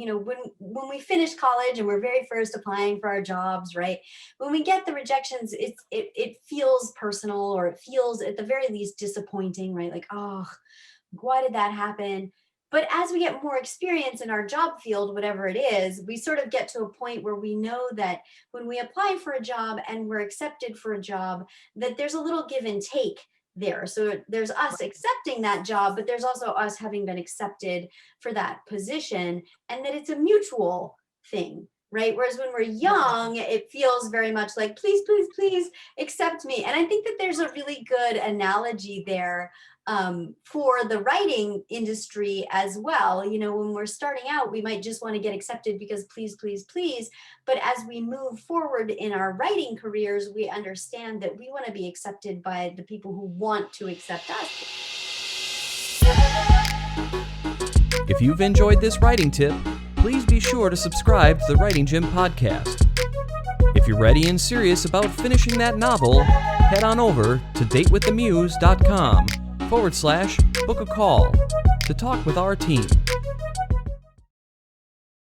when we finish college and we're very first applying for our jobs, right? When we get the rejections, it feels personal, or it feels at the very least disappointing, right? Like, oh, why did that happen? But as we get more experience in our job field, whatever it is, we sort of get to a point where we know that when we apply for a job and we're accepted for a job, that there's a little give and take there. So there's us accepting that job, but there's also us having been accepted for that position, and that it's a mutual thing, right? Whereas when we're young, it feels very much like, please, please, please accept me. And I think that there's a really good analogy there for the writing industry as well. When we're starting out, we might just want to get accepted because please, please, please. But as we move forward in our writing careers, we understand that we want to be accepted by the people who want to accept us. If you've enjoyed this writing tip, please be sure to subscribe to the Writing Gym podcast. If you're ready and serious about finishing that novel, head on over to datewiththemuse.com/book a call to talk with our team.